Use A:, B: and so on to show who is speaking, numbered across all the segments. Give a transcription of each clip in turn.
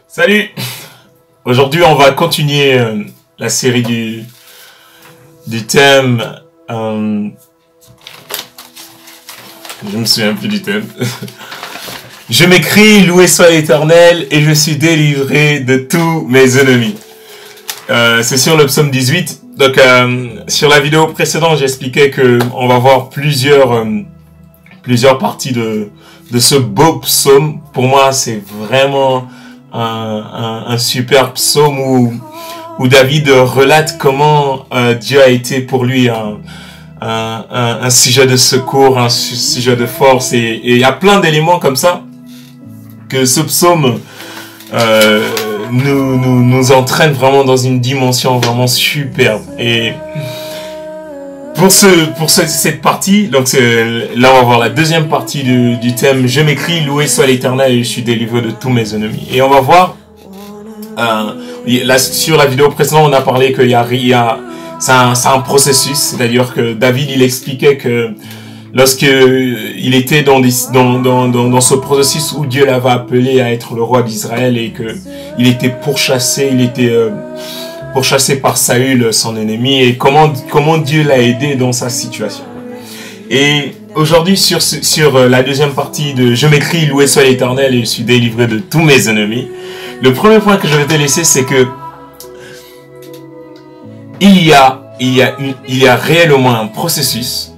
A: Salut! Aujourd'hui, on va continuer la série du thème. Je me souviens plus du thème. Je m'écris, loué soit l'Éternel, et je suis délivré de tous mes ennemis. C'est sur le psaume 18. Donc, sur la vidéo précédente, j'expliquais que on va voir plusieurs parties de ce beau psaume. Pour moi, c'est vraiment un super psaume où David relate comment Dieu a été pour lui un sujet de secours, un sujet de force, et il y a plein d'éléments comme ça que ce psaume nous entraîne vraiment dans une dimension vraiment superbe. Et pour cette partie, donc là on va voir la deuxième partie du thème. Je m'écris, loué soit l'Éternel, et je suis délivré de tous mes ennemis. Et on va voir là, sur la vidéo précédente, on a parlé que c'est un processus, c'est-à-dire que David il expliquait que lorsque il était dans ce processus où Dieu l'avait appelé à être le roi d'Israël et que il était pourchassé par Saül, son ennemi, et comment Dieu l'a aidé dans sa situation. Et aujourd'hui, sur la deuxième partie de Je m'écris, loué soit l'Éternel, et je suis délivré de tous mes ennemis. Le premier point que je vais te laisser, c'est que il y a réellement un processus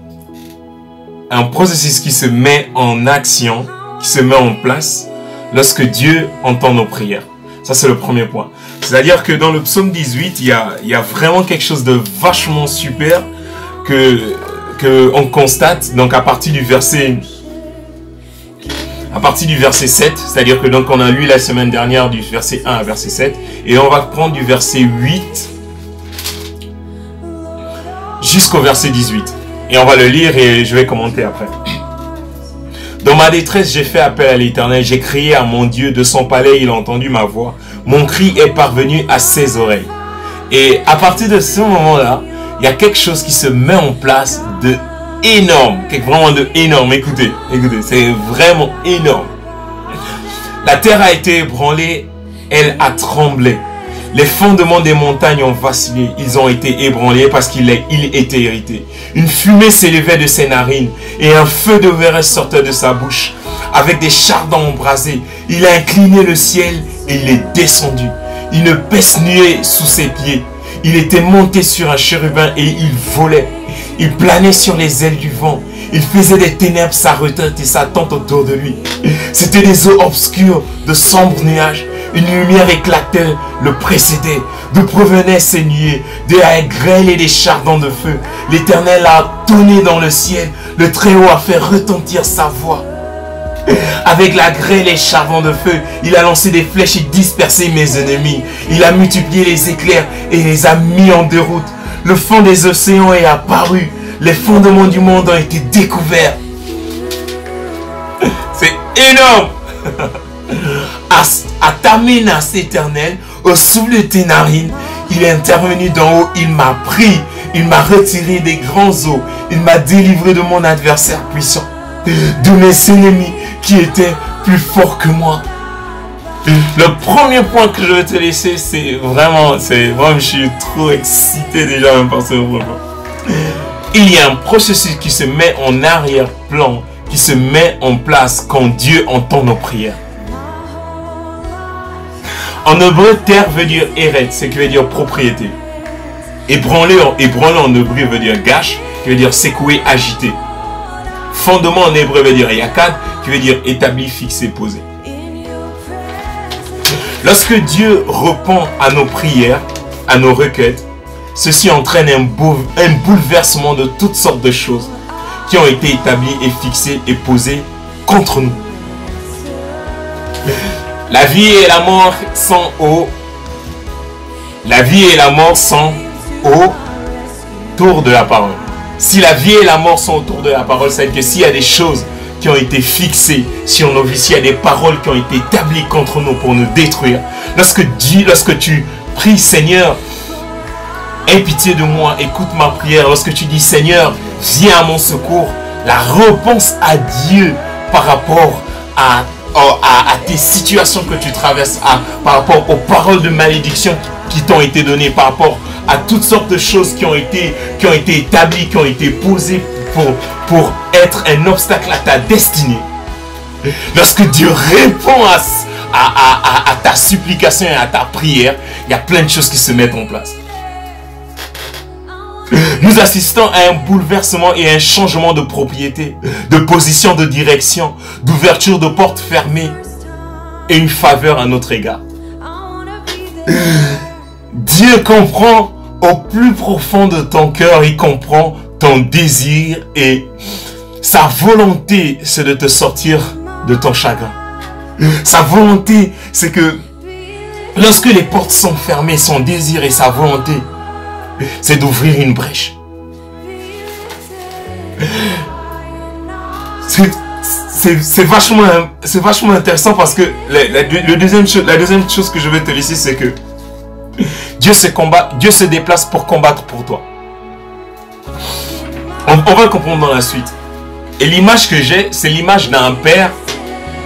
A: qui se met en action, qui se met en place lorsque Dieu entend nos prières. Ça, c'est le premier point. C'est-à-dire que dans le psaume 18, il y a vraiment quelque chose de vachement super que on constate. Donc, à partir du verset 7, c'est-à-dire que donc on a lu la semaine dernière du verset 1 à verset 7, et on va prendre du verset 8 jusqu'au verset 18. Et on va le lire et je vais commenter après. Dans ma détresse, j'ai fait appel à l'Éternel, j'ai crié à mon Dieu, de son palais, il a entendu ma voix. Mon cri est parvenu à ses oreilles. Et à partir de ce moment-là, il y a quelque chose qui se met en place de énorme, vraiment de énorme. Écoutez, c'est vraiment énorme. La terre a été ébranlée, elle a tremblé. Les fondements des montagnes ont vacillé, ils ont été ébranlés parce qu'il était irrité. Une fumée s'élevait de ses narines et un feu de verre sortait de sa bouche. Avec des chardons embrasés, il a incliné le ciel et il est descendu. Une peste nuée sous ses pieds. Il était monté sur un chérubin et il volait. Il planait sur les ailes du vent. Il faisait des ténèbres sa retraite et sa tente autour de lui. C'était des eaux obscures, de sombres nuages. Une lumière éclatait, le précédait. D'où provenaient ces nuées? De la grêle et des chardons de feu. L'Éternel a tonné dans le ciel. Le Très-Haut a fait retentir sa voix. Avec la grêle et les chardons de feu, il a lancé des flèches et dispersé mes ennemis. Il a multiplié les éclairs et les a mis en déroute. Le fond des océans est apparu. Les fondements du monde ont été découverts. C'est énorme. À ta menace éternelle, au souffle de tes narines, il est intervenu d'en haut, il m'a pris, il m'a retiré des grands eaux, il m'a délivré de mon adversaire puissant, de mes ennemis qui étaient plus forts que moi. Le premier point que je vais te laisser, c'est vraiment, je suis trop excité déjà même par ce moment. Il y a un processus qui se met en arrière-plan, qui se met en place quand Dieu entend nos prières. En hébreu, terre veut dire eret, ce qui veut dire propriété. Ébranler en hébreu veut dire gash, qui veut dire secouer, agiter. Fondement en hébreu veut dire yakad, qui veut dire établi, fixé, posé. Lorsque Dieu répond à nos prières, à nos requêtes, ceci entraîne un bouleversement de toutes sortes de choses qui ont été établies et fixées et posées contre nous. La vie et la mort sont autour de la parole. Si la vie et la mort sont autour de la parole, c'est que s'il y a des choses qui ont été fixées sur nos vies, s'il y a des paroles qui ont été établies contre nous pour nous détruire, lorsque tu pries, Seigneur, aie pitié de moi, écoute ma prière, lorsque tu dis Seigneur, viens à mon secours, la réponse à Dieu par rapport à à tes situations que tu traverses, par rapport aux paroles de malédiction qui t'ont été données, par rapport à toutes sortes de choses qui ont été établies, qui ont été posées pour être un obstacle à ta destinée. Lorsque Dieu répond à ta supplication et à ta prière, il y a plein de choses qui se mettent en place. Nous assistons à un bouleversement et un changement de propriété, de position de direction, d'ouverture de portes fermées et une faveur à notre égard. Dieu comprend au plus profond de ton cœur, il comprend ton désir et sa volonté, c'est de te sortir de ton chagrin. Sa volonté, c'est que lorsque les portes sont fermées, son désir et sa volonté, c'est d'ouvrir une brèche. C'est vachement intéressant parce que la deuxième chose que je vais te laisser, c'est que Dieu se déplace pour combattre pour toi. On va comprendre dans la suite. Et l'image que j'ai, c'est l'image d'un père.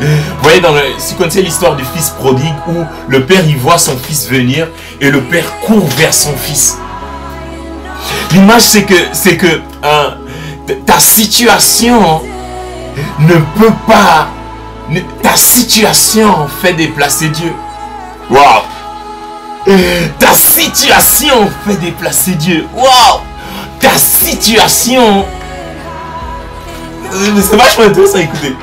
A: Vous voyez, si vous connaissez l'histoire du fils prodigue, où le père il voit son fils venir et le père court vers son fils. L'image c'est que ta situation ne peut pas, ta situation fait déplacer Dieu. Waouh! Ta situation fait déplacer Dieu. Waouh! Ta situation. C'est vachement intéressant à écouter.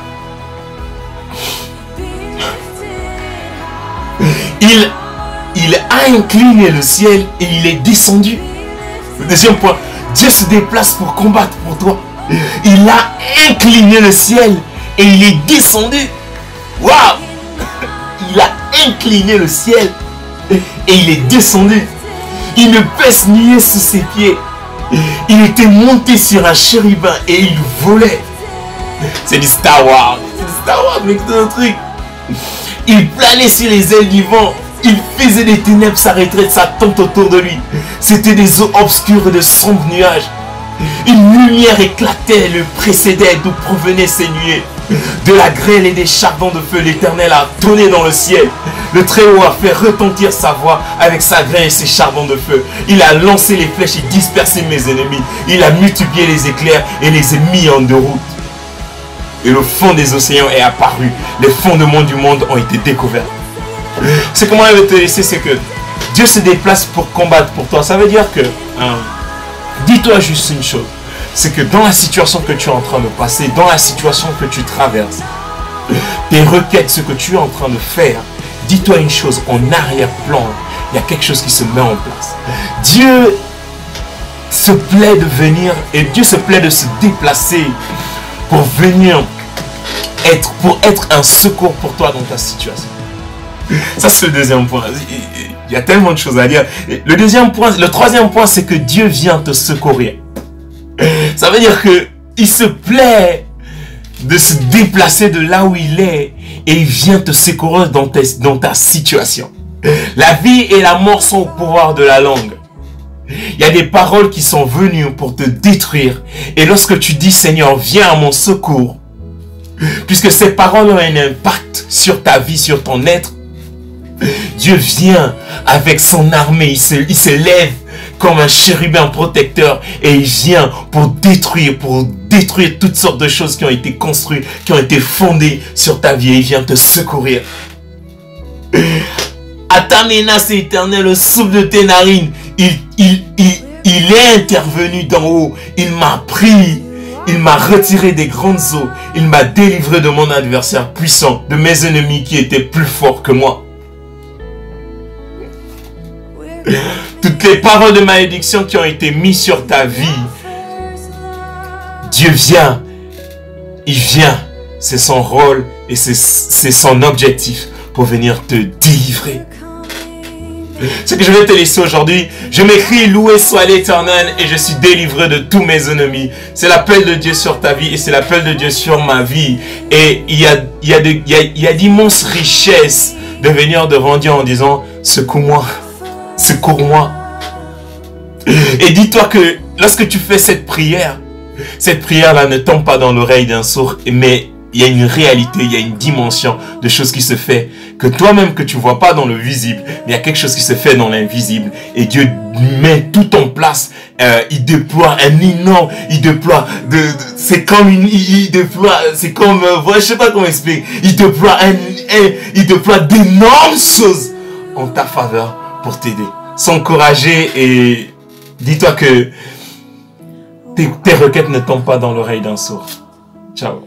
A: Il a incliné le ciel et il est descendu. Le deuxième point, Dieu se déplace pour combattre pour toi. Il a incliné le ciel et il est descendu. Waouh! Il a incliné le ciel et il est descendu. Il ne pèse nier sous ses pieds. Il était monté sur un chérubin et il volait. C'est du Star Wars. C'est du Star Wars, mec, c'est un truc. Il planait sur les ailes du vent. Il faisait des ténèbres s'arrêter de sa tente autour de lui. C'était des eaux obscures et de sombres nuages. Une lumière éclatait, le précédait d'où provenaient ces nuées. De la grêle et des charbons de feu, l'Éternel a tonné dans le ciel. Le Très-Haut a fait retentir sa voix avec sa grêle et ses charbons de feu. Il a lancé les flèches et dispersé mes ennemis. Il a multiplié les éclairs et les a mis en déroute. Et le fond des océans est apparu. Les fondements du monde ont été découverts. C'est comment je vais te laisser, c'est que Dieu se déplace pour combattre pour toi. Ça veut dire que, dis-toi juste une chose, c'est que dans la situation que tu es en train de passer, dans la situation que tu traverses, tes requêtes, ce que tu es en train de faire, dis-toi une chose, en arrière-plan, il y a quelque chose qui se met en place. Dieu se plaît de venir et Dieu se plaît de se déplacer pour venir pour être un secours pour toi dans ta situation. Ça, c'est le deuxième point. Il y a tellement de choses à dire. Le troisième point, c'est que Dieu vient te secourir. Ça veut dire que il se plaît de se déplacer de là où il est et il vient te secourir dans ta situation. La vie et la mort sont au pouvoir de la langue. Il y a des paroles qui sont venues pour te détruire. Et lorsque tu dis, Seigneur, viens à mon secours, puisque ces paroles ont un impact sur ta vie, sur ton être, Dieu vient avec son armée, il se lève comme un chérubin protecteur et il vient pour détruire toutes sortes de choses qui ont été construites, qui ont été fondées sur ta vie et il vient te secourir. À ta menace éternelle, le souffle de tes narines, il est intervenu d'en haut, il m'a pris. Il m'a retiré des grandes eaux. Il m'a délivré de mon adversaire puissant, de mes ennemis qui étaient plus forts que moi. Toutes les paroles de malédiction qui ont été mises sur ta vie, Dieu vient. Il vient. C'est son rôle et c'est son objectif pour venir te délivrer. Ce que je vais te laisser aujourd'hui, je m'écris loué soit l'Éternel et je suis délivré de tous mes ennemis. C'est l'appel de Dieu sur ta vie et c'est l'appel de Dieu sur ma vie. Et il y a d'immenses richesses de venir devant Dieu en disant secours-moi, secours-moi. Et dis-toi que lorsque tu fais cette prière-là ne tombe pas dans l'oreille d'un sourd, mais il y a une réalité, il y a une dimension de choses qui se fait, que toi-même que tu vois pas dans le visible, mais il y a quelque chose qui se fait dans l'invisible. Et Dieu met tout en place. Il déploie un énorme, il déploie c'est comme je sais pas comment expliquer. Il déploie d'énormes choses en ta faveur pour t'aider. S'encourager et dis-toi que tes requêtes ne tombent pas dans l'oreille d'un sourd. Ciao.